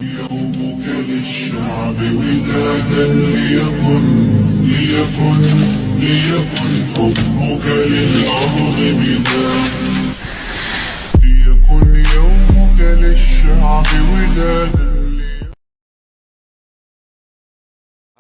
يومك للشعب ودادا ليكن حبك للأرض بدادا ليكن يومك للشعب ودادا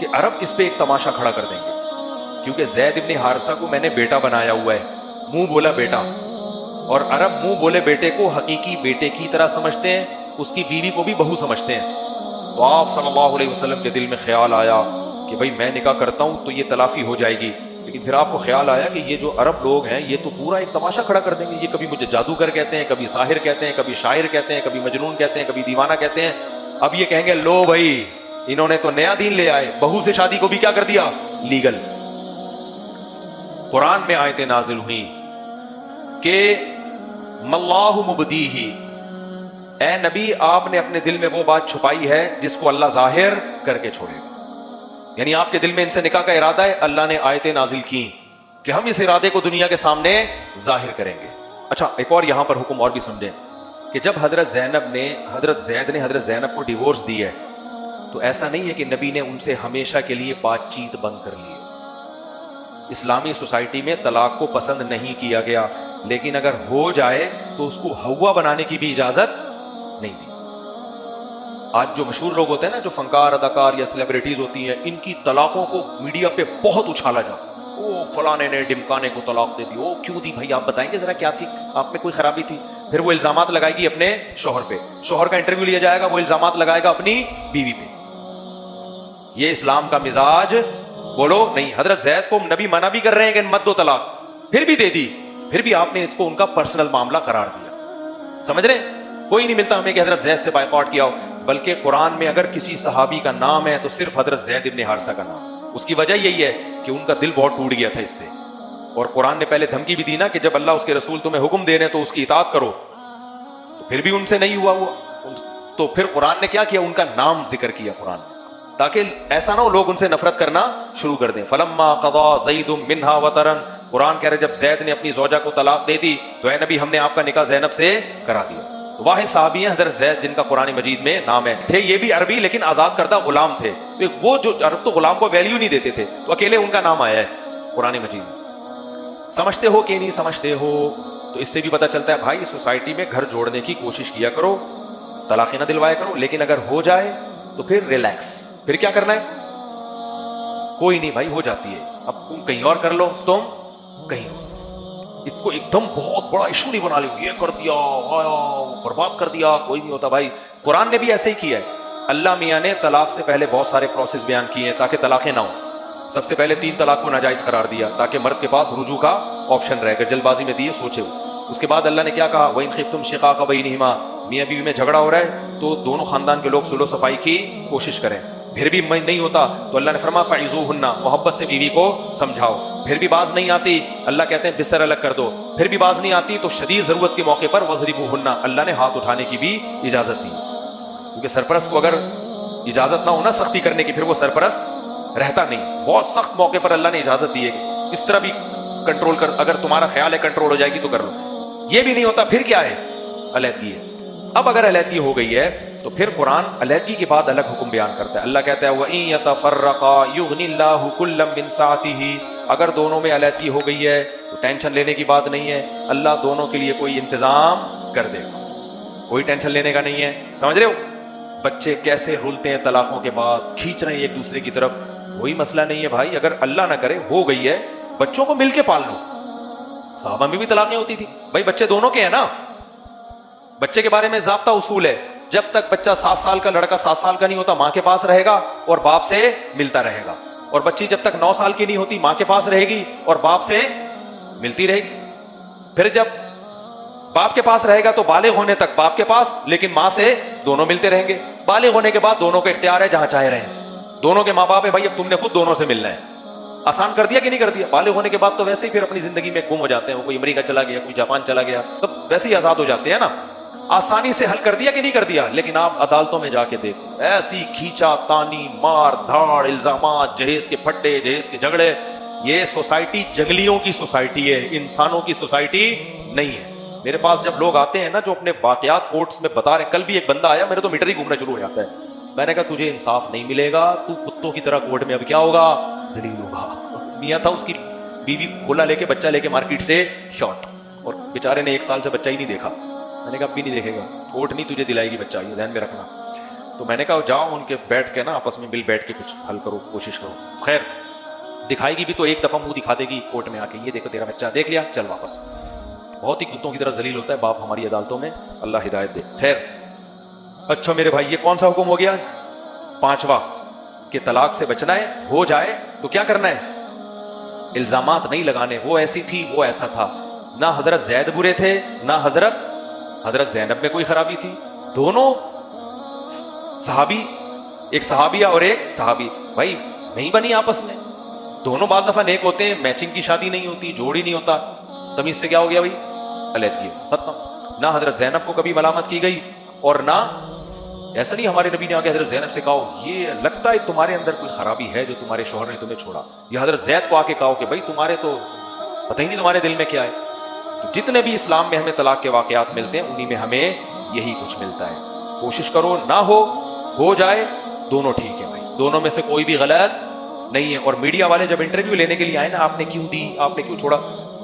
کہ عرب اس پہ ایک تماشا کھڑا کر دیں گے، کیونکہ زید ابن حارثہ کو میں نے بیٹا بنایا ہوا ہے، منہ بولا بیٹا، اور عرب منہ بولے بیٹے کو حقیقی بیٹے کی طرح سمجھتے ہیں، اس کی بیوی کو بھی بہو سمجھتے ہیں۔ تو آپ صلی اللہ علیہ وسلم کے دل میں خیال آیا کہ بھئی میں نکاح کرتا ہوں تو یہ تلافی ہو جائے گی، لیکن پھر آپ کو خیال آیا کہ یہ جو عرب لوگ ہیں یہ تو پورا ایک تماشا کھڑا کر دیں گے، یہ کبھی مجھے جادوگر کہتے ہیں، کبھی ساحر کہتے ہیں، کبھی شاعر کہتے ہیں، کبھی مجنون کہتے ہیں، کبھی دیوانہ کہتے ہیں، اب یہ کہیں گے لو بھائی انہوں نے تو نیا دین لے آئے، بہو سے شادی کو بھی کیا کر دیا، لیگل۔ قرآن میں آیتیں نازل ہوئیں کہ مَاللَّهُ مُبْدِيهِ، اے نبی آپ نے اپنے دل میں وہ بات چھپائی ہے جس کو اللہ ظاہر کر کے چھوڑے گا، یعنی آپ کے دل میں ان سے نکاح کا ارادہ ہے، اللہ نے آیتیں نازل کی کہ ہم اس ارادے کو دنیا کے سامنے ظاہر کریں گے۔ اچھا ایک اور یہاں پر حکم اور بھی سمجھیں کہ جب حضرت زید نے حضرت زینب کو ڈیورس دی ہے تو ایسا نہیں ہے کہ نبی نے ان سے ہمیشہ کے لیے بات چیت بند کر لی ہے۔ اسلامی سوسائٹی میں طلاق کو پسند نہیں کیا گیا، لیکن اگر ہو جائے تو اس کو ہوا بنانے کی بھی اجازت نہیں دی۔ آج جو مشہور لوگ ہوتے ہیں نا، جو فنکار اداکار یا سیلیبریٹیز ہوتی ہیں، ان کی طلاقوں کو میڈیا پہ بہت اچھالا جاتا، او فلانے نے ڈمکانے کو طلاق دے دی، او کیوں دی بھائی، آپ بتائیں گے ذرا کیا تھی، آپ میں کوئی خرابی تھی؟ پھر وہ الزامات لگائے گی اپنے شوہر پہ، شوہر کا انٹرویو لیا جائے گا، وہ الزامات لگائے گا اپنی بیوی پہ۔ یہ اسلام کا مزاج بولو نہیں۔ حضرت زید کو نبی منع بھی کر رہے ہیں کہ مت دو طلاق، پھر بھی دے دی، پھر بھی آپ نے اس کو ان کا پرسنل معاملہ قرار دیا۔ سمجھ رہے ہیں؟ کوئی نہیں ملتا ہمیں کہ حضرت زید سے بائیکاٹ کیا ہو، بلکہ قرآن میں اگر کسی صحابی کا نام ہے تو صرف حضرت زید ابن حارثہ کا نام۔ اس کی وجہ یہی ہے کہ ان کا دل بہت ٹوٹ گیا تھا اس سے، اور قرآن نے پہلے دھمکی بھی دی نا کہ جب اللہ اس کے رسول تمہیں حکم دے رہے تو اس کی اطاعت کرو، تو پھر بھی ان سے نہیں ہوا، تو پھر قرآن نے کیا کیا، ان کا نام ذکر کیا قرآن، تاکہ ایسا نہ ہو لوگ ان سے نفرت کرنا شروع کر دیں۔ فلما قضا زید منها وطرا، قرآن کہہ رہے جب زید نے اپنی زوجہ کو طلاق دے دی تو اے نبی ہم نے آپ کا نکاح زینب سے کرا دیا۔ واحد صحابی ہیں حضرت زید جن کا قرآن مجید میں نام ہے، تھے یہ بھی عربی لیکن آزاد کردہ غلام تھے، وہ جو عرب تو غلام کو ویلیو نہیں دیتے تھے، تو اکیلے ان کا نام آیا ہے قرآن مجید میں۔ سمجھتے ہو کہ نہیں سمجھتے ہو؟ تو اس سے بھی پتہ چلتا ہے بھائی سوسائٹی میں گھر جوڑنے کی کوشش کیا کرو، طلاق نہ دلوایا کرو، لیکن اگر ہو جائے تو پھر ریلیکس، پھر کیا کرنا ہے، کوئی نہیں بھائی ہو جاتی ہے، اب تم کہیں اور کر لو، تم کہیں اور، اس کو ایک دم بہت بڑا ایشو نہیں بنا لو، یہ کر دیا برباد کر دیا، کوئی نہیں ہوتا بھائی۔ قرآن نے بھی ایسے ہی کیا ہے، اللہ میاں نے طلاق سے پہلے بہت سارے پروسیس بیان کیے ہیں تاکہ طلاقیں نہ ہوں۔ سب سے پہلے 3 طلاق کو ناجائز قرار دیا تاکہ مرد کے پاس رجوع کا آپشن رہے، اگر جلد بازی میں دیے سوچے ہو۔ اس کے بعد اللہ نے کیا کہا، وَإِنْ خِفْتُمْ شِقَاقَ بَيْنِهِمَا، میاں بیوی میں جھگڑا ہو رہا ہے تو دونوں خاندان کے لوگ صلح و صفائی کی کوشش کریں، پھر بھی نہیں ہوتا تو اللہ نے فرمایا فَعِظُوهُنَّ، محبت سے بیوی کو سمجھاؤ، پھر بھی باز نہیں آتی اللہ کہتے ہیں بستر الگ کر دو، پھر بھی باز نہیں آتی تو شدید ضرورت کے موقع پر وَضْرِبُوهُنَّ، اللہ نے ہاتھ اٹھانے کی بھی اجازت دی، کیونکہ سرپرست کو اگر اجازت نہ ہونا سختی کرنے کی پھر وہ سرپرست رہتا نہیں، بہت سخت موقع پر اللہ نے اجازت دی ہے کہ اس طرح بھی کنٹرول کر، اگر تمہارا خیال ہے کنٹرول ہو جائے گی تو کر لو، یہ بھی نہیں ہوتا پھر کیا ہے، علیحدگی ہے۔ اب اگر علیحدگی ہو گئی ہے تو پھر قرآن علیحدگی کے بعد الگ حکم بیان کرتا ہے، اللہ کہتا ہے وَإِن يَتَفَرَّقَا يُغْنِ اللَّهُ كُلًّا مِّن سَعَتِهِ، اگر دونوں میں علیحدگی ہو گئی ہے تو ٹینشن لینے کی بات نہیں ہے، اللہ دونوں کے لیے کوئی انتظام کر دے گا، کوئی ٹینشن لینے کا نہیں ہے۔ سمجھ رہے ہو بچے کیسے رولتے ہیں طلاقوں کے بعد، کھینچ رہے ہیں ایک دوسرے کی طرف، کوئی مسئلہ نہیں ہے بھائی، اگر اللہ نہ کرے ہو گئی ہے بچوں کو مل کے پال لو۔ صحابہ میں بھی طلاقیں ہوتی تھی بھائی، بچے دونوں کے ہیں نا، بچے کے بارے میں ضابطہ اصول ہے، جب تک بچہ 7 سال کا لڑکا 7 سال کا نہیں ہوتا ماں کے پاس رہے گا اور باپ سے ملتا رہے گا، اور بچی جب تک 9 سال کی نہیں ہوتی ماں کے پاس رہے گی اور باپ سے ملتی رہے گی، پھر جب باپ کے پاس رہے گا تو بالغ ہونے تک باپ کے پاس، لیکن ماں سے دونوں ملتے رہیں گے، بالغ ہونے کے بعد دونوں کا اختیار ہے جہاں چاہے رہیں، دونوں کے ماں باپ ہے بھائی، اب تم نے خود دونوں سے ملنا ہے، آسان کر دیا کہ نہیں کر دیا؟ بالغ ہونے کے بعد تو ویسے ہی پھر اپنی زندگی میں گم ہو جاتے ہیں، کوئی امریکہ چلا گیا، کوئی جاپان چلا گیا، تو ویسے ہی آزاد ہو جاتے ہیں نا، آسانی سے حل کر دیا کہ نہیں کر دیا؟ لیکن آپ عدالتوں میں جا کے دیکھو، ایسی کھینچا تانی، مار دھاڑ، الزامات، جہیز کے پھڈے، جہیز کے جھگڑے، یہ سوسائٹی جنگلیوں کی سوسائٹی ہے، انسانوں کی سوسائٹی نہیں ہے۔ میرے پاس جب لوگ آتے ہیں نا جو اپنے واقعات کورٹس میں بتا رہے ہیں، کل بھی ایک بندہ آیا، میرے تو میٹر ہی گھومنا شروع ہو جاتا ہے، میں نے کہا تجھے انصاف نہیں ملے گا، تو کتوں کی طرح کورٹ میں اب کیا ہوگا، ذلیل ہوگا۔ میاں تھا، اس کی بیوی کھولا لے کے بچہ لے کے مارکیٹ سے شارٹ، اور بیچارے نے 1 سال سے بچہ ہی نہیں دیکھا، میں نے کہا اب بھی نہیں دیکھے گا، کورٹ نہیں تجھے دلائے گی بچہ، یہ ذہن میں رکھنا۔ تو میں نے کہا جاؤ ان کے بیٹھ کے نا آپس میں مل بیٹھ کے کچھ حل کرو, کوشش کرو. خیر دکھائے گی بھی تو ایک دفعہ منہ دکھا دے گی کورٹ میں آ کے, یہ دیکھو تیرا بچہ, دیکھ لیا, چل واپس. بہت ہی کتوں کی طرح ذلیل ہوتا ہے باپ ہماری عدالتوں میں, اللہ ہدایت دے. خیر اچھا میرے بھائی, یہ کون سا حکم ہو گیا؟ 5واں, کہ طلاق سے بچنا ہے. ہو جائے تو کیا کرنا ہے؟ الزامات نہیں لگانے, وہ ایسی تھی وہ ایسا تھا. نہ حضرت زید برے تھے نہ حضرت زینب میں کوئی خرابی تھی. دونوں صحابی, ایک صحابیہ اور ایک صحابی, بھائی نہیں بنی آپس میں. دونوں بعض دفعہ نیک ہوتے ہیں, میچنگ کی شادی نہیں ہوتی, جوڑی نہیں ہوتا, تمیز سے کیا ہو گیا بھائی؟ علیحدگی, ختم. نہ حضرت زینب کو کبھی ملامت کی گئی, اور نہ ایسا نہیں ہمارے نبی نے آگے حضرت زینب سے کہا یہ لگتا ہے تمہارے اندر کوئی خرابی ہے جو تمہارے شوہر نے تمہیں چھوڑا. یہ حضرت زید کو آ کے کہا کہ بھائی تمہارے تو پتہ ہی نہیں تمہارے دل میں کیا ہے. تو جتنے بھی اسلام میں ہمیں طلاق کے واقعات ملتے ہیں انہی میں ہمیں یہی کچھ ملتا ہے. کوشش کرو نہ ہو جائے, دونوں ٹھیک ہے بھائی, دونوں میں سے کوئی بھی غلط نہیں ہے. اور میڈیا والے جب انٹرویو لینے کے لیے آئے نا, آپ نے کیوں دی, آپ نے کیوں چھوڑا,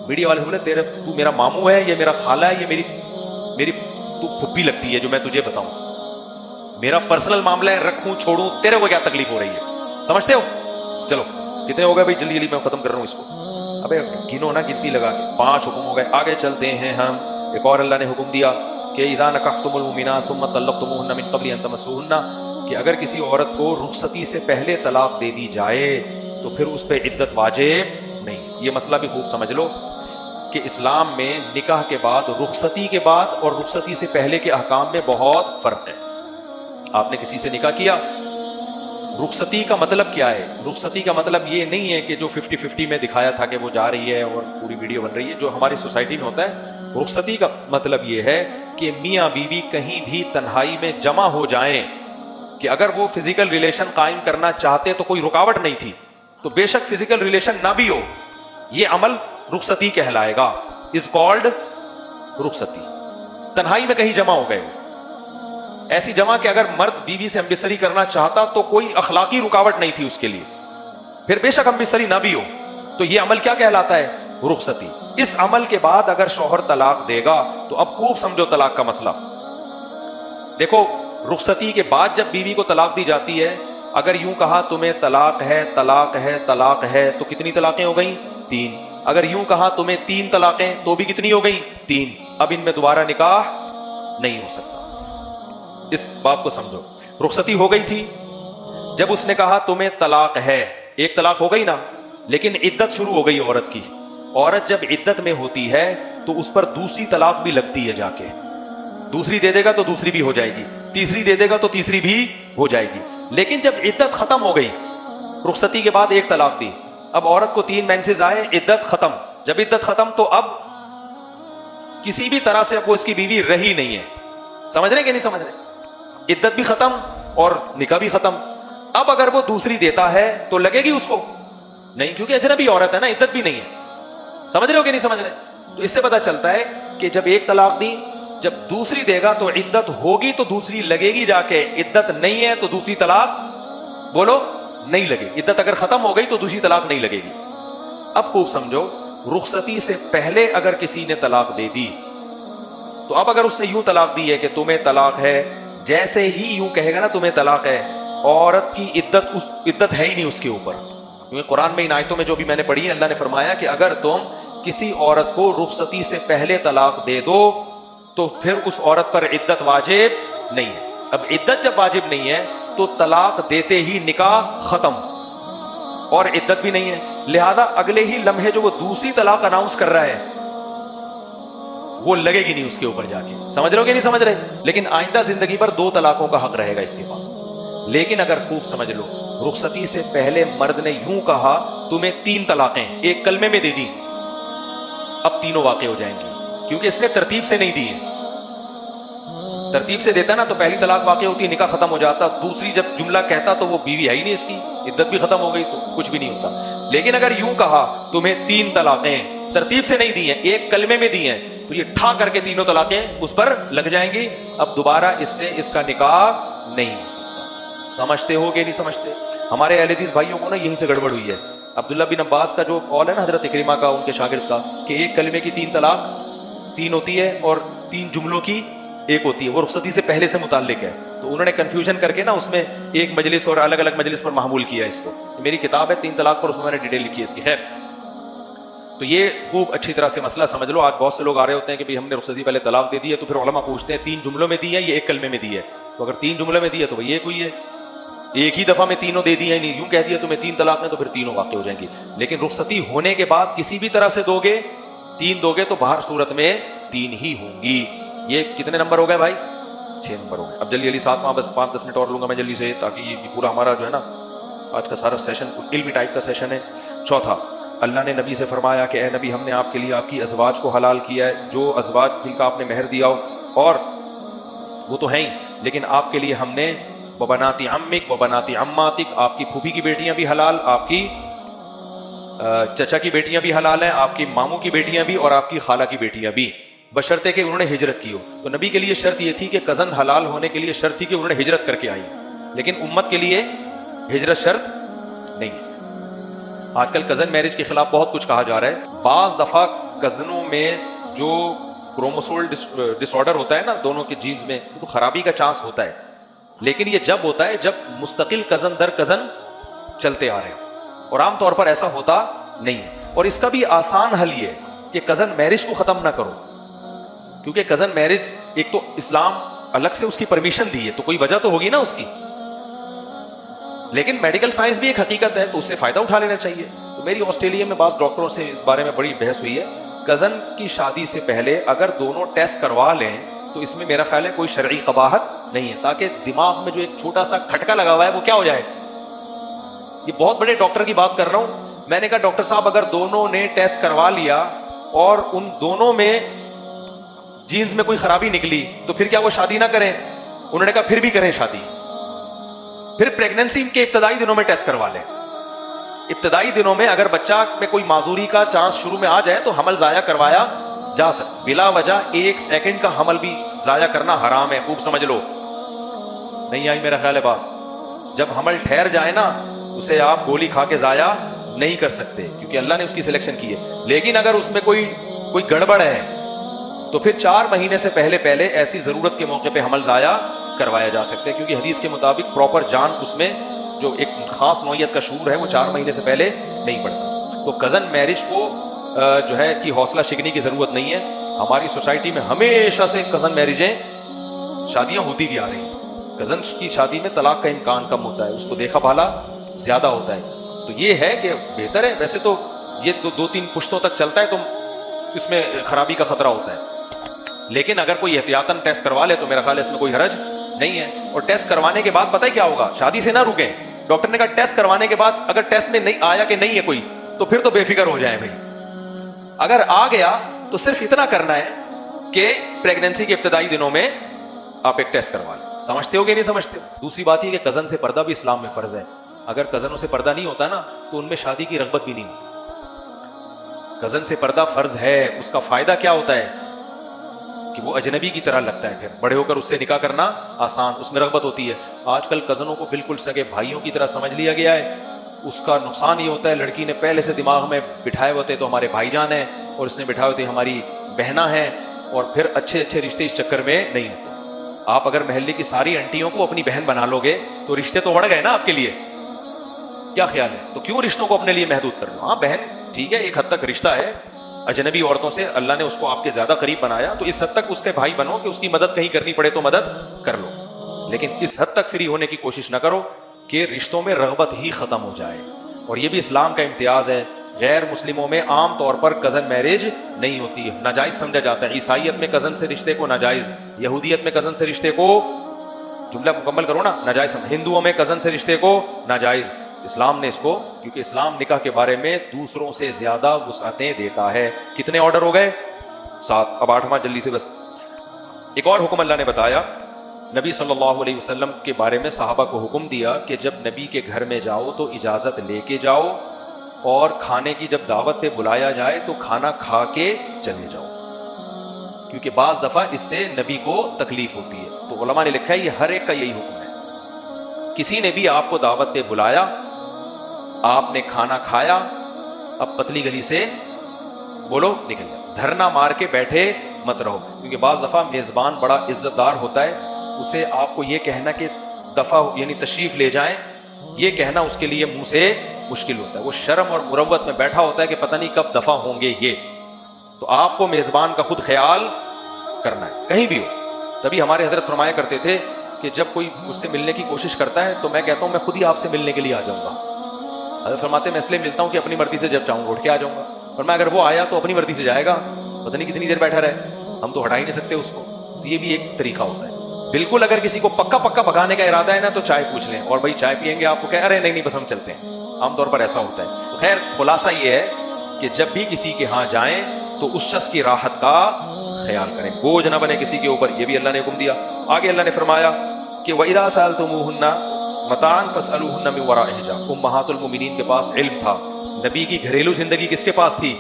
میڈیا والے بولے تو میرا ماموں ہے, یہ میرا خالہ ہے, یہ میری تو پھپھی لگتی ہے جو میں تجھے بتاؤں, میرا پرسنل معاملہ ہے, رکھوں چھوڑوں, تیرے کو کیا تکلیف ہو رہی ہے, سمجھتے ہو؟ چلو کتنے ہو گئے بھائی, جلدی میں ختم کر رہا ہوں اس کو. ابے گنو نا گنتی لگا کے, 5 حکم ہو گئے. آگے چلتے ہیں ہم. ایک اور اللہ نے حکم دیا کہ اذا نکحتم المؤمنات ثم طلقتموهن من قبل ان تمسوهن, کہ اگر کسی عورت کو رخصتی سے پہلے طلاق دے دی جائے تو پھر اس پہ عدت واجب نہیں. یہ مسئلہ بھی خوب سمجھ لو کہ اسلام میں نکاح کے بعد, رخصتی کے بعد اور رخصتی سے پہلے کے احکام میں بہت فرق ہے. آپ نے کسی سے نکاح کیا, رخصتی کا مطلب کیا ہے؟ رخصتی کا مطلب یہ نہیں ہے کہ جو 50-50 میں دکھایا تھا کہ وہ جا رہی ہے اور پوری ویڈیو بن رہی ہے جو ہماری سوسائٹی میں ہوتا ہے. رخصتی کا مطلب یہ ہے کہ میاں بیوی کہیں بھی تنہائی میں جمع ہو جائیں, کہ اگر وہ فزیکل ریلیشن قائم کرنا چاہتے تو کوئی رکاوٹ نہیں تھی, تو بے شک فزیکل ریلیشن نہ بھی ہو, یہ عمل رخصتی کہلائے گا. Is called رخصتی. تنہائی میں کہیں جمع ہو گئے, ایسی جمع کہ اگر مرد بیوی سے ہمبستری کرنا چاہتا تو کوئی اخلاقی رکاوٹ نہیں تھی اس کے لیے, پھر بے شک ہمبستری نہ بھی ہو, تو یہ عمل کیا کہلاتا ہے؟ رخصتی. اس عمل کے بعد اگر شوہر طلاق دے گا تو اب خوب سمجھو طلاق کا مسئلہ. دیکھو رخصتی کے بعد جب بیوی کو طلاق دی جاتی ہے, اگر یوں کہا تمہیں طلاق ہے طلاق ہے طلاق ہے تو کتنی طلاقیں ہو گئیں؟ 3. اگر یوں کہا تمہیں 3 طلاقیں تو بھی کتنی ہو گئیں؟ 3. اب ان میں دوبارہ نکاح نہیں ہو سکتا. اس بات کو سمجھو. رخصتی ہو گئی تھی, جب اس نے کہا تمہیں طلاق ہے, ایک طلاق ہو گئی نا, لیکن عدت شروع ہو گئی عورت کی. عورت جب عدت میں ہوتی ہے تو اس پر دوسری طلاق بھی لگتی ہے, جا کے دوسری دے دے گا تو دوسری بھی ہو جائے گی, تیسری دے دے گا تو تیسری بھی ہو جائے گی. لیکن جب عدت ختم ہو گئی, رخصتی کے بعد ایک طلاق دی, اب عورت کو 3 مینسز آئے, عدت ختم. جب عدت ختم تو اب کسی بھی طرح سے اب وہ اس کی بیوی رہی نہیں ہے. سمجھ رہے کہ نہیں سمجھ رہے؟ عدت بھی ختم اور نکاح بھی ختم. اب اگر وہ دوسری دیتا ہے تو لگے گی اس کو؟ نہیں, کیونکہ اجنبی عورت ہے نا, عدت بھی نہیں ہے. سمجھ رہے ہو کہ نہیں سمجھ رہے؟ تو اس سے پتا چلتا ہے کہ جب ایک طلاق دی, جب دوسری دے گا تو عدت ہوگی تو دوسری لگے گی جا کے, عدت نہیں ہے تو دوسری طلاق بولو نہیں لگے. عدت اگر ختم ہو گئی تو دوسری طلاق نہیں لگے گی. اب خوب سمجھو, رخصتی سے پہلے اگر کسی نے طلاق دے دی تو اب اگر اس نے یوں طلاق دی ہے کہ تمہیں طلاق ہے, جیسے ہی یوں کہے گا نا تمہیں طلاق ہے, عورت کی عدت ہے ہی نہیں اس کے اوپر. کیونکہ قرآن میں ان آیتوں میں جو بھی میں نے پڑھی ہے, اللہ نے فرمایا کہ اگر تم کسی عورت کو رخصتی سے پہلے طلاق دے دو تو پھر اس عورت پر عدت واجب نہیں ہے. اب عدت جب واجب نہیں ہے تو طلاق دیتے ہی نکاح ختم اور عدت بھی نہیں ہے, لہذا اگلے ہی لمحے جو وہ دوسری طلاق اناؤنس کر رہا ہے وہ لگے گی نہیں اس کے اوپر جا کے. سمجھ رہے ہو کہ نہیں سمجھ رہے؟ لیکن آئندہ زندگی پر 2 طلاقوں کا حق رہے گا اس کے پاس. لیکن اگر خوب سمجھ لو, رخصتی سے پہلے مرد نے یوں کہا تمہیں 3 طلاقیں, ایک کلمے میں دے دی, اب تینوں واقع ہو جائیں گی, کیونکہ اس نے ترتیب سے نہیں دی ہے. ترتیب سے دیتا نا تو پہلی طلاق واقع ہوتی, نکاح ختم ہو جاتا, دوسری جب جملہ کہتا تو وہ بیوی ہے ہی نہیں اس کی, عدت بھی ختم ہو گئی تو کچھ بھی نہیں ہوتا. لیکن اگر یوں کہا تمہیں 3 طلاقیں, ترتیب سے نہیں دی ہیں, ایک کلمے میں دی ہیں, تو یہ ٹھا کر کے تینوں طلاقیں اس پر لگ جائیں گی. اب دوبارہ اس سے اس کا نکاح نہیں ہو سکتا. سمجھتے ہو کہ نہیں سمجھتے؟ ہمارے اہل حدیث بھائیوں کو نا یہیں سے گڑبڑ ہوئی ہے. عبداللہ بن عباس کا جو قول ہے نا حضرت اکرمہ کا, ان کے شاگرد کا, کہ ایک کلمے کی 3 طلاق 3 ہوتی ہے اور 3 جملوں کی ایک ہوتی ہے وہ رخصتی سے پہلے سے متعلق ہے, تو انہوں نے کنفیوژن کر کے نا اس میں ایک مجلس اور الگ الگ مجلس پر معمول کیا اس کو. میری کتاب ہے 3 طلاق پر, اس میں میں نے ڈیٹیل لکھی ہے اس کی. خیر, تو یہ خوب اچھی طرح سے مسئلہ سمجھ لو. آج بہت سے لوگ آ رہے ہوتے ہیں کہ ہم نے رخصتی پہلے طلاق دے دی ہے, تو پھر علماء پوچھتے ہیں 3 جملوں میں دی ہے یا ایک کلمے میں دی ہے؟ تو اگر 3 جملوں میں دی ہے تو یہ کوئی ہے, ایک ہی دفعہ میں تینوں دے دی ہے, نہیں یوں کہہ دیا تمہیں 3 طلاق میں, تو پھر تینوں واقع ہو جائیں گی. لیکن رخصتی ہونے کے بعد کسی بھی طرح سے دو گے, 3 دو گے تو باہر صورت میں 3 ہی ہوں گی. یہ کتنے نمبر ہو گئے بھائی؟ 6 نمبر ہو گئے. اب جلدی 7واں بس 5-10 منٹ اور لوں گا میں جلدی سے, تاکہ یہ پورا ہمارا جو ہے نا آج کا سارا سیشن علمی ٹائپ کا سیشن ہے. چوتھا, اللہ نے نبی سے فرمایا کہ اے نبی ہم نے آپ کے لیے آپ کی ازواج کو حلال کیا ہے, جو ازواج جن کا آپ نے مہر دیا ہو, اور وہ تو ہیں ہی, لیکن آپ کے لیے ہم نے وبناتی عمک وبناتی عماتک, آپ کی پھوپھی کی بیٹیاں بھی حلال, آپ کی چچا کی بیٹیاں بھی حلال ہیں, آپ کی ماموں کی بیٹیاں بھی, اور آپ کی خالہ کی بیٹیاں بھی, بشرطے کہ انہوں نے ہجرت کی ہو. تو نبی کے لیے شرط یہ تھی کہ کزن حلال ہونے کے لیے شرط تھی کہ انہوں نے ہجرت کر کے آئی, لیکن امت کے لیے ہجرت شرط نہیں. آج کل کزن میرج کے خلاف بہت کچھ کہا جا رہا ہے. بعض دفعہ کزنوں میں جو کروموسوم ڈس آرڈر ہوتا ہے نا دونوں کے جینز میں, تو خرابی کا چانس ہوتا ہے, لیکن یہ جب ہوتا ہے جب مستقل کزن در کزن چلتے آ رہے ہیں, اور عام طور پر ایسا ہوتا نہیں. اور اس کا بھی آسان حل یہ کہ کزن میرج کو ختم نہ کرو, کیونکہ کزن میرج ایک تو اسلام الگ سے اس کی پرمیشن دی ہے, تو کوئی وجہ تو ہوگی نا اس کی, لیکن میڈیکل سائنس بھی ایک حقیقت ہے, تو اس سے فائدہ اٹھا لینا چاہیے. تو میری آسٹریلیا میں بعض ڈاکٹروں سے اس بارے میں بڑی بحث ہوئی ہے. کزن کی شادی سے پہلے اگر دونوں ٹیسٹ کروا لیں تو اس میں میرا خیال ہے کوئی شرعی قباحت نہیں ہے, تاکہ دماغ میں جو ایک چھوٹا سا کھٹکا لگا ہوا ہے وہ کیا ہو جائے. یہ بہت بڑے ڈاکٹر کی بات کر رہا ہوں. میں نے کہا ڈاکٹر صاحب اگر دونوں نے ٹیسٹ کروا لیا اور ان دونوں میں جینز میں کوئی خرابی نکلی تو پھر کیا وہ شادی نہ کریں؟ انہوں نے کہا پھر بھی کریں شادی, پھر پریگننسی کے ابتدائی دنوں میں ٹیسٹ کروا لیں. ابتدائی دنوں میں اگر بچہ میں کوئی معذوری کا چانس شروع میں آ جائے تو حمل ضائع کروایا جا سکتا. بلا وجہ 1 سیکنڈ کا حمل بھی ضائع کرنا حرام ہے, خوب سمجھ لو. نہیں آئی میرا خیال ہے بات؟ جب حمل ٹھہر جائے نا اسے آپ گولی کھا کے ضائع نہیں کر سکتے, کیونکہ اللہ نے اس کی سلیکشن کی ہے. لیکن اگر اس میں کوئی گڑبڑ ہے تو پھر 4 مہینے سے پہلے ایسی ضرورت کے موقع پہ حمل ضائع کروایا جا سکتے ہیں, کیونکہ حدیث کے مطابق پراپر جان اس میں جو ایک خاص نوعیت کا شعور ہے وہ 4 مہینے سے پہلے نہیں پڑتا. تو کزن میرج کو جو ہے کہ حوصلہ شکنی کی ضرورت نہیں ہے. ہماری سوسائٹی میں ہمیشہ سے کزن میرجیں شادیاں ہوتی بھی آ رہی ہیں. کزن کی شادی میں طلاق کا امکان کم ہوتا ہے, اس کو دیکھا بھالا زیادہ ہوتا ہے. تو یہ ہے کہ بہتر ہے. ویسے تو یہ 2-3 پشتوں تک چلتا ہے تو اس میں خرابی کا خطرہ ہوتا ہے, لیکن اگر کوئی احتیاطاً ٹیسٹ کروا لے تو میرا خیال ہے اس میں کوئی حرج نہیں ہے. اور ٹیسٹ کروانے کے بعد پتہ ہے کیا ہوگا, شادی سے نہ رکیں. ڈاکٹر نے کہا ٹیسٹ کروانے کے بعد اگر ٹیسٹ میں نہیں آیا کہ نہیں ہے کوئی تو پھر تو بے فکر ہو جائیں بھائی. اگر آ گیا تو صرف اتنا کرنا ہے کہ پریگننسی کے ابتدائی دنوں میں آپ ایک ٹیسٹ کروا لیں. سمجھتے ہو کہ نہیں سمجھتے ہو؟ دوسری بات یہ کہ کزن سے پردہ بھی اسلام میں فرض ہے. اگر کزنوں سے پردہ نہیں ہوتا نا تو ان میں شادی کی رغبت بھی نہیں ہوتی. کزن سے پردہ فرض ہے. اس کا فائدہ کیا ہوتا ہے کہ وہ اجنبی کی طرح لگتا ہے, پھر بڑے ہو کر اس سے نکاح کرنا آسان, اس میں رغبت ہوتی ہے. آج کل کزنوں کو بالکل سگے بھائیوں کی طرح سمجھ لیا گیا ہے. اس کا نقصان یہ ہوتا ہے لڑکی نے پہلے سے دماغ میں بٹھائے ہوتے تو ہمارے بھائی جان ہیں, اور اس نے بٹھائے ہوتے ہماری بہنا ہیں, اور پھر اچھے اچھے رشتے اس چکر میں نہیں ہوتے. آپ اگر محلے کی ساری انٹیوں کو اپنی بہن بنا لو گے تو رشتے تو بڑھ گئے نا آپ کے لیے. کیا خیال ہے؟ تو کیوں رشتوں کو اپنے لیے محدود کر لو؟ ہاں بہن ٹھیک ہے, ایک حد تک رشتہ ہے, اجنبی عورتوں سے اللہ نے اس کو آپ کے زیادہ قریب بنایا, تو اس حد تک اس کے بھائی بنو کہ اس کی مدد کہیں کرنی پڑے تو مدد کر لو. لیکن اس حد تک فری ہونے کی کوشش نہ کرو کہ رشتوں میں رغبت ہی ختم ہو جائے. اور یہ بھی اسلام کا امتیاز ہے. غیر مسلموں میں عام طور پر کزن میرج نہیں ہوتی ہے, ناجائز سمجھا جاتا ہے. عیسائیت میں کزن سے رشتے کو ناجائز, یہودیت میں کزن سے رشتے کو, جملہ مکمل کرو نا, ناجائز. ہندوؤں میں کزن سے رشتے کو ناجائز. اسلام نے اس کو, کیونکہ اسلام نکاح کے بارے میں دوسروں سے زیادہ وسعتیں دیتا ہے. کتنے آرڈر ہو گئے؟ 7. اب 8واں جلدی سے بس. ایک اور حکم اللہ نے بتایا نبی صلی اللہ علیہ وسلم کے بارے میں. صحابہ کو حکم دیا کہ جب نبی کے گھر میں جاؤ تو اجازت لے کے جاؤ, اور کھانے کی جب دعوت پہ بلایا جائے تو کھانا کھا کے چلے جاؤ, کیونکہ بعض دفعہ اس سے نبی کو تکلیف ہوتی ہے. تو علماء نے لکھا ہے یہ ہر ایک کا یہی حکم ہے. کسی نے بھی آپ کو دعوت پہ بلایا, آپ نے کھانا کھایا, اب پتلی گلی سے بولو نکل جاؤ. دھرنا مار کے بیٹھے مت رہو, کیونکہ بعض دفعہ میزبان بڑا عزت دار ہوتا ہے, اسے آپ کو یہ کہنا کہ دفعہ یعنی تشریف لے جائیں, یہ کہنا اس کے لیے منہ سے مشکل ہوتا ہے. وہ شرم اور مروت میں بیٹھا ہوتا ہے کہ پتہ نہیں کب دفعہ ہوں گے یہ. تو آپ کو میزبان کا خود خیال کرنا ہے کہیں بھی ہو. تبھی ہمارے حضرت فرمایا کرتے تھے کہ جب کوئی مجھ سے ملنے کی کوشش کرتا ہے تو میں کہتا ہوں میں خود ہی آپ سے ملنے کے لیے آ جاؤں گا. حضرت فرماتے ہیں میں اس لیے ملتا ہوں کہ اپنی مرضی سے جب چاہوں گا اٹھ کے آ جاؤں گا, اور میں اگر وہ آیا تو اپنی مرضی سے جائے گا, پتہ نہیں کتنی دیر بیٹھا رہے, ہم تو ہٹا ہی نہیں سکتے اس کو. تو یہ بھی ایک طریقہ ہوتا ہے. بالکل اگر کسی کو پکا پکا بھگانے کا ارادہ ہے نا تو چائے پوچھ لیں, اور بھائی چائے پیئیں گے, آپ کو کہہ ارے نہیں بس ہم چلتے ہیں. عام طور پر ایسا ہوتا ہے. خیر خلاصہ یہ ہے کہ جب بھی کسی کے ہاں جائیں تو اس شخص کی راحت کا خیال کریں, بوجھ نہ بنے کسی کے اوپر. یہ بھی اللہ نے حکم دیا. آگے اللہ نے فرمایا کہ وَإِذَا سَأَلْتُمُوهُنَّ مَتَاعًا فَاسْأَلُوهُنَّ مِن وَرَاءِ حِجَابٍ. امہات المومنین کے پاس علم تھا. نبی کی گھریلو زندگی کس کے پاس تھی؟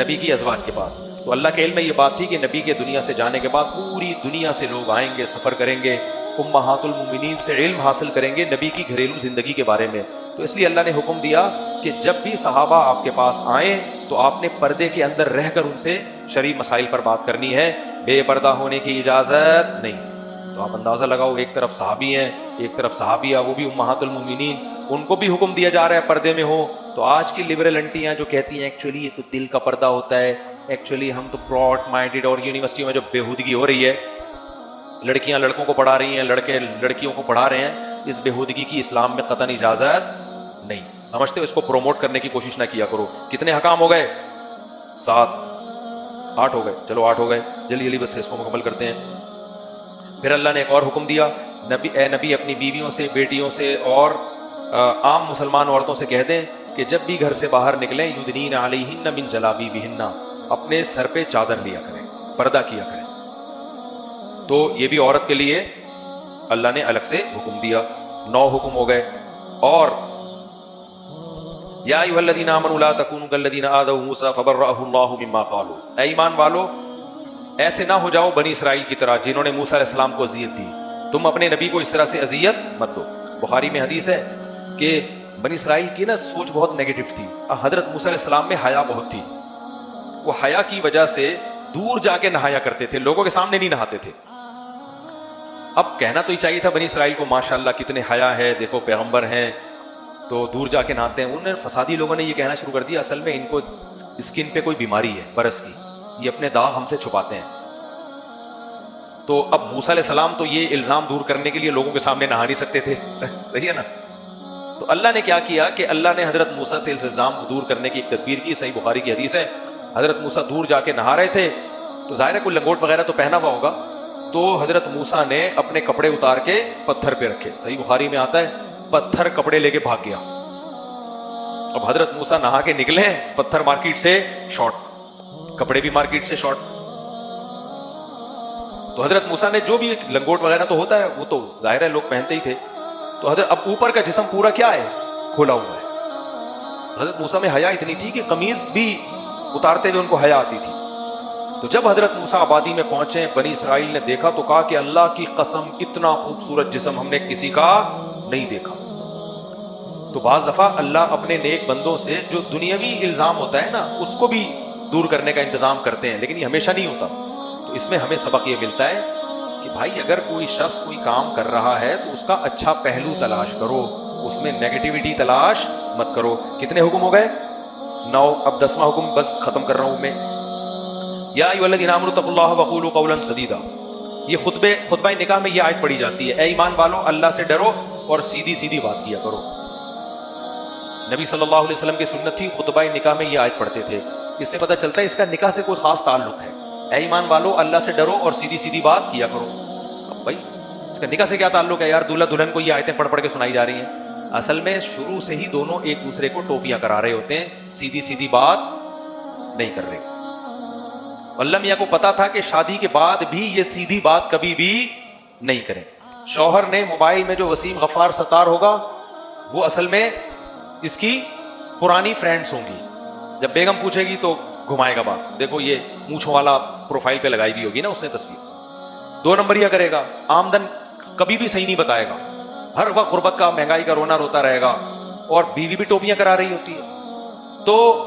نبی کی ازواج کے پاس. تو اللہ کے علم میں یہ بات تھی کہ نبی کے دنیا سے جانے کے بعد پوری دنیا سے لوگ آئیں گے, سفر کریں گے, امہات المومنین سے علم حاصل کریں گے نبی کی گھریلو زندگی کے بارے میں. تو اس لیے اللہ نے حکم دیا کہ جب بھی صحابہ آپ کے پاس آئیں تو آپ نے پردے کے اندر رہ کر ان سے شرعی مسائل پر بات کرنی ہے, بے پردہ ہونے کی اجازت نہیں. تو آپ اندازہ لگاؤ, ایک طرف صحابی ہیں ایک طرف صحابیہ, وہ بھی امہات المومنین, ان کو بھی حکم دیا جا رہا ہے پردے میں ہو. تو آج کی لبرل انٹیاں جو کہتی ہیں ایکچولی یہ تو دل کا پردہ ہوتا ہے, ایکچولی ہم تو براڈ مائنڈیڈ, اور یونیورسٹیوں میں جو بےہودگی ہو رہی ہے, لڑکیاں لڑکوں کو پڑھا رہی ہیں, لڑکے لڑکیوں کو پڑھا رہے ہیں, اس بےہودگی کی اسلام میں قطعاً اجازت نہیں. سمجھتے ہو, اس کو پروموٹ کرنے کی کوشش نہ کیا کرو. کتنے حکام ہو گئے؟ 7 8 ہو گئے. چلو 8 ہو گئے, جلدی جلدی بس اس کو مکمل کرتے ہیں. پھر اللہ نے ایک اور حکم دیا, اے نبی اپنی بیویوں سے, بیٹیوں سے اور عام مسلمان عورتوں سے کہہ دیں کہ جب بھی گھر سے باہر نکلیں یدنین علیہن من جلابیبہن, اپنے سر پہ چادر لیا کریں, پردہ کیا کریں. تو یہ بھی عورت کے لیے اللہ نے الگ سے حکم دیا. 9 حکم ہو گئے. اور یا ایھا الذین آمنوا لا تکونوا کالذین آذوا موسیٰ فبرأہ اللہ مما قالوا. اے ایمان والو ایسے نہ ہو جاؤ بنی اسرائیل کی طرح جنہوں نے موسیٰ علیہ السلام کو اذیت دی, تم اپنے نبی کو اس طرح سے اذیت مت دو. بخاری میں حدیث ہے کہ بنی اسرائیل کی نا سوچ بہت نیگیٹو تھی. حضرت موسیٰ علیہ السلام میں حیا بہت تھی. وہ حیا کی وجہ سے دور جا کے نہایا کرتے تھے, لوگوں کے سامنے نہیں نہاتے تھے. اب کہنا تو ہی چاہیے تھا بنی اسرائیل کو ماشاءاللہ کتنے حیا ہے, دیکھو پیغمبر ہیں تو دور جا کے نہاتے ہیں. انہوں نے فسادی لوگوں نے یہ کہنا شروع کر دیا اصل میں ان کو اسکن پہ کوئی بیماری ہے برس کی, یہ اپنے داغ ہم سے چھپاتے ہیں. تو اب موسیٰ علیہ السلام تو یہ الزام دور کرنے کے لیے لوگوں کے سامنے نہا نہیں سکتے تھے, صحیح ہے نا. تو اللہ نے کیا کیا کہ اللہ نے حضرت موسیٰ سے اس الزام کو دور کرنے کی ایک تدبیر کی. صحیح بخاری کی حدیث ہے, حضرت موسیٰ دور جا کے نہا رہے تھے تو ظاہر ہے کوئی لنگوٹ وغیرہ تو پہنا ہوا ہوگا, تو حضرت موسیٰ نے اپنے کپڑے اتار کے پتھر پہ رکھے. صحیح بخاری میں آتا ہے پتھر کپڑے لے کے بھاگ گیا. اب حضرت موسیٰ نہا کے نکلے, پتھر مارکیٹ سے شارٹ, کپڑے بھی مارکیٹ سے شارٹ. تو حضرت موسیٰ نے جو بھی لنگوٹ وغیرہ تو ہوتا ہے وہ تو ظاہر ہے لوگ پہنتے ہی تھے, تو حضرت اب اوپر کا جسم پورا کیا ہے, کھولا ہوا ہے. حضرت موسیٰ میں حیا اتنی تھی کہ قمیض بھی اتارتے ہوئے ان کو حیا آتی تھی. تو جب حضرت موسیٰ آبادی میں پہنچے, بنی اسرائیل نے دیکھا تو کہا کہ اللہ کی قسم اتنا خوبصورت جسم ہم نے کسی کا نہیں دیکھا. تو بعض دفعہ اللہ اپنے نیک بندوں سے جو دنیاوی الزام ہوتا ہے نا اس کو بھی دور کرنے کا انتظام کرتے ہیں, لیکن یہ ہمیشہ نہیں ہوتا. تو اس میں ہمیں سبق یہ ملتا ہے کہ بھائی اگر کوئی شخص کوئی کام کر رہا ہے تو اس کا اچھا پہلو تلاش کرو, اس میں نیگیٹیوٹی تلاش مت کرو. کتنے حکم ہو گئے؟ 9. اب 10واں حکم بس ختم کر رہا ہوں میں. یا ایھا الذین آمنوا اتقوا اللہ وقولوا قولا سدیدا. یہ خطبہ نکاح میں یہ آیت پڑھی جاتی ہے, اے ایمان والو اللہ سے ڈرو اور سیدھی سیدھی بات کیا کرو. نبی صلی اللہ علیہ وسلم کی سنت تھی خطبہ نکاح میں یہ آیت پڑھتے تھے. اس سے پتہ چلتا ہے اس کا نکاح سے کوئی خاص تعلق ہے. اے ایمان والو اللہ سے ڈرو اور سیدھی سیدھی بات کیا کرو. اب بھائی اس کا نکاح سے کیا تعلق ہے یار؟ دولہا دلہن کو یہ آیتیں پڑھ پڑھ کے سنائی جا رہی ہیں. اصل میں شروع سے ہی دونوں ایک دوسرے کو ٹوپیاں کرا رہے ہوتے ہیں, سیدھی سیدھی بات نہیں کر رہے. اللہ میاں کو پتا تھا کہ شادی کے بعد بھی یہ سیدھی بات کبھی بھی نہیں کریں. شوہر نے موبائل میں جو وسیم غفار ستار ہوگا وہ اصل میں اس کی پرانی فرینڈز ہوں گی. جب بیگم پوچھے گی تو گھمائے گا بات, دیکھو یہ مونچھوں والا پروفائل پہ لگائی ہوئی ہوگی نا اس نے تصویر, 2 نمبریاں کرے گا, آمدن کبھی بھی صحیح نہیں بتائے گا, ہر وقت غربت کا مہنگائی کا رونا روتا رہے گا, اور بیوی بھی ٹوپیاں کرا رہی ہوتی ہے. تو